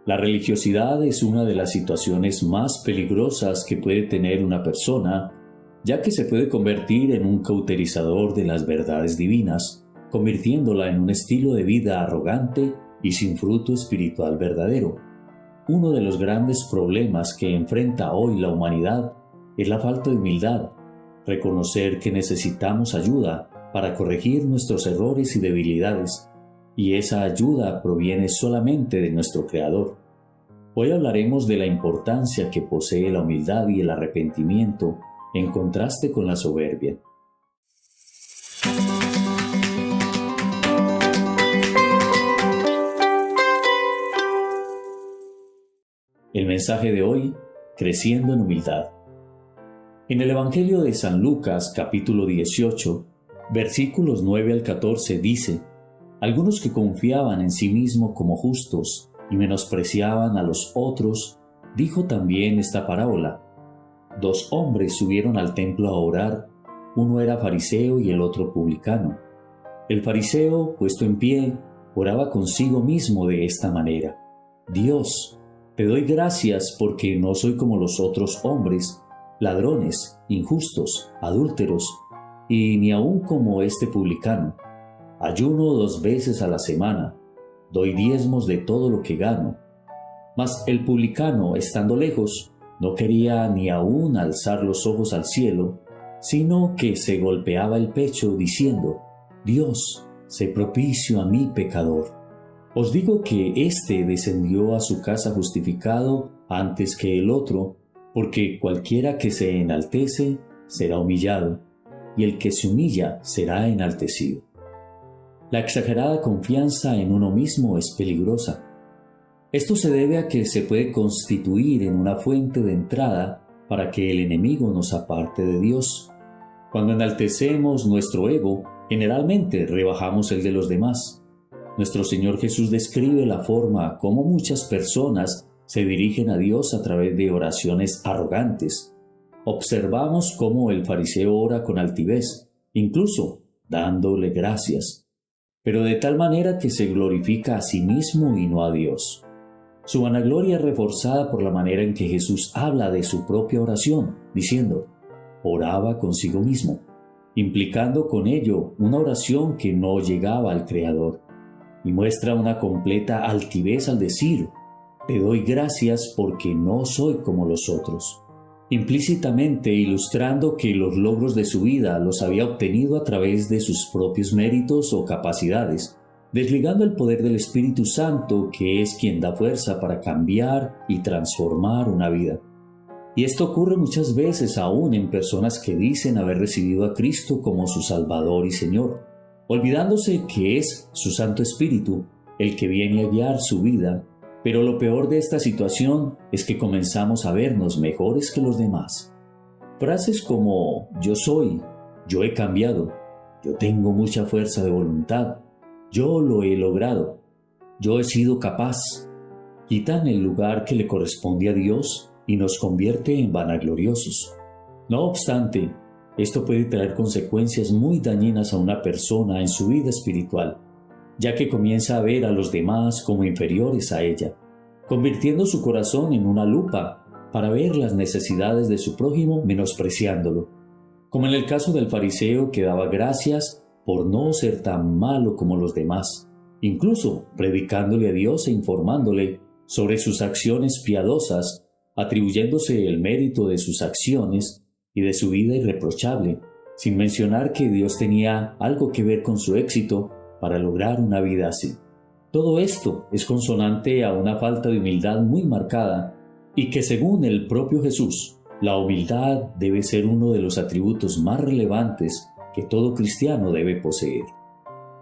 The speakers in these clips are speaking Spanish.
La religiosidad es una de las situaciones más peligrosas que puede tener una persona, ya que se puede convertir en un cauterizador de las verdades divinas, convirtiéndola en un estilo de vida arrogante y sin fruto espiritual verdadero. Uno de los grandes problemas que enfrenta hoy la humanidad es la falta de humildad, reconocer que necesitamos ayuda para corregir nuestros errores y debilidades, y esa ayuda proviene solamente de nuestro Creador. Hoy hablaremos de la importancia que posee la humildad y el arrepentimiento en contraste con la soberbia. El mensaje de hoy, creciendo en humildad. En el Evangelio de San Lucas, capítulo 18, versículos 9 al 14 dice: Algunos que confiaban en sí mismos como justos y menospreciaban a los otros, dijo también esta parábola. 2 hombres subieron al templo a orar, uno era fariseo y el otro publicano. El fariseo, puesto en pie, oraba consigo mismo de esta manera: Dios, te doy gracias porque no soy como los otros hombres, ladrones, injustos, adúlteros, y ni aun como este publicano. Ayuno 2 veces a la semana, doy diezmos de todo lo que gano. Mas el publicano, estando lejos, no quería ni aun alzar los ojos al cielo, sino que se golpeaba el pecho diciendo: Dios, sé propicio a mí pecador. Os digo que éste descendió a su casa justificado antes que el otro, porque cualquiera que se enaltece será humillado, y el que se humilla será enaltecido. La exagerada confianza en uno mismo es peligrosa. Esto se debe a que se puede constituir en una fuente de entrada para que el enemigo nos aparte de Dios. Cuando enaltecemos nuestro ego, generalmente rebajamos el de los demás. Nuestro Señor Jesús describe la forma como muchas personas se dirigen a Dios a través de oraciones arrogantes. Observamos cómo el fariseo ora con altivez, incluso dándole gracias, pero de tal manera que se glorifica a sí mismo y no a Dios. Su vanagloria es reforzada por la manera en que Jesús habla de su propia oración, diciendo: oraba consigo mismo, implicando con ello una oración que no llegaba al Creador, y muestra una completa altivez al decir: te doy gracias porque no soy como los otros, implícitamente ilustrando que los logros de su vida los había obtenido a través de sus propios méritos o capacidades, desligando el poder del Espíritu Santo, que es quien da fuerza para cambiar y transformar una vida. Y esto ocurre muchas veces aún en personas que dicen haber recibido a Cristo como su Salvador y Señor, olvidándose que es su Santo Espíritu el que viene a guiar su vida. Pero lo peor de esta situación es que comenzamos a vernos mejores que los demás. Frases como yo soy, yo he cambiado, yo tengo mucha fuerza de voluntad, yo lo he logrado, yo he sido capaz, quitan el lugar que le corresponde a Dios y nos convierte en vanagloriosos. No obstante, esto puede traer consecuencias muy dañinas a una persona en su vida espiritual, ya que comienza a ver a los demás como inferiores a ella, convirtiendo su corazón en una lupa para ver las necesidades de su prójimo menospreciándolo, como en el caso del fariseo que daba gracias por no ser tan malo como los demás, incluso predicándole a Dios e informándole sobre sus acciones piadosas, atribuyéndose el mérito de sus acciones y de su vida irreprochable, sin mencionar que Dios tenía algo que ver con su éxito para lograr una vida así. Todo esto es consonante a una falta de humildad muy marcada y que, según el propio Jesús, la humildad debe ser uno de los atributos más relevantes que todo cristiano debe poseer.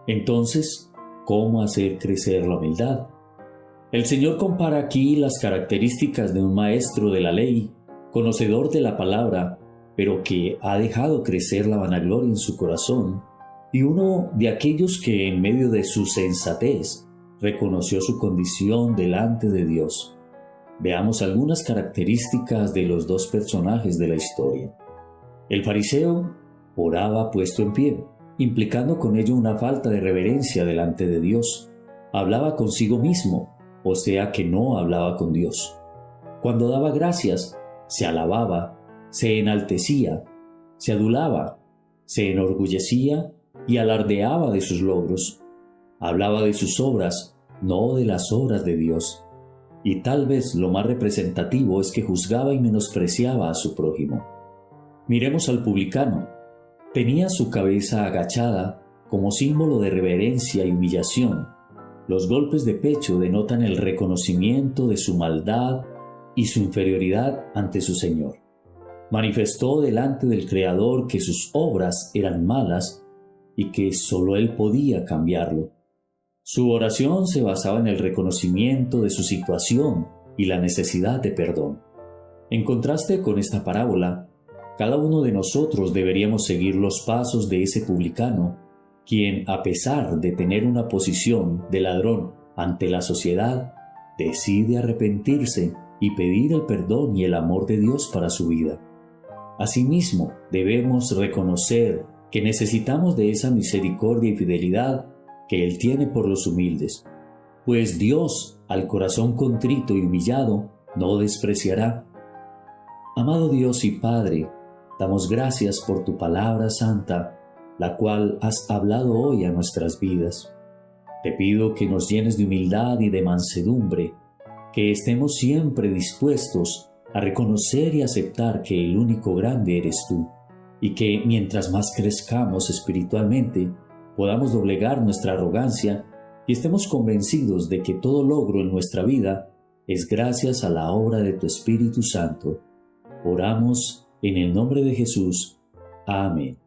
Entonces, ¿cómo hacer crecer la humildad? El Señor compara aquí las características de un maestro de la ley, conocedor de la palabra, pero que ha dejado crecer la vanagloria en su corazón, y uno de aquellos que en medio de su sensatez reconoció su condición delante de Dios. Veamos algunas características de los 2 personajes de la historia. El fariseo oraba puesto en pie, implicando con ello una falta de reverencia delante de Dios. Hablaba consigo mismo, o sea que no hablaba con Dios. Cuando daba gracias, se alababa, se enaltecía, se adulaba, se enorgullecía y alardeaba de sus logros. Hablaba de sus obras, no de las obras de Dios. Y tal vez lo más representativo es que juzgaba y menospreciaba a su prójimo. Miremos al publicano. Tenía su cabeza agachada como símbolo de reverencia y humillación. Los golpes de pecho denotan el reconocimiento de su maldad y su inferioridad ante su Señor. Manifestó delante del Creador que sus obras eran malas y que solo Él podía cambiarlo. Su oración se basaba en el reconocimiento de su situación y la necesidad de perdón. En contraste con esta parábola, cada uno de nosotros deberíamos seguir los pasos de ese publicano, quien, a pesar de tener una posición de ladrón ante la sociedad, decide arrepentirse y pedir el perdón y el amor de Dios para su vida. Asimismo, debemos reconocer que necesitamos de esa misericordia y fidelidad que Él tiene por los humildes, pues Dios, al corazón contrito y humillado, no despreciará. Amado Dios y Padre, damos gracias por tu palabra santa, la cual has hablado hoy a nuestras vidas. Te pido que nos llenes de humildad y de mansedumbre, que estemos siempre dispuestos a reconocer y aceptar que el único grande eres tú, y que mientras más crezcamos espiritualmente, podamos doblegar nuestra arrogancia y estemos convencidos de que todo logro en nuestra vida es gracias a la obra de tu Espíritu Santo. Oramos en el nombre de Jesús. Amén.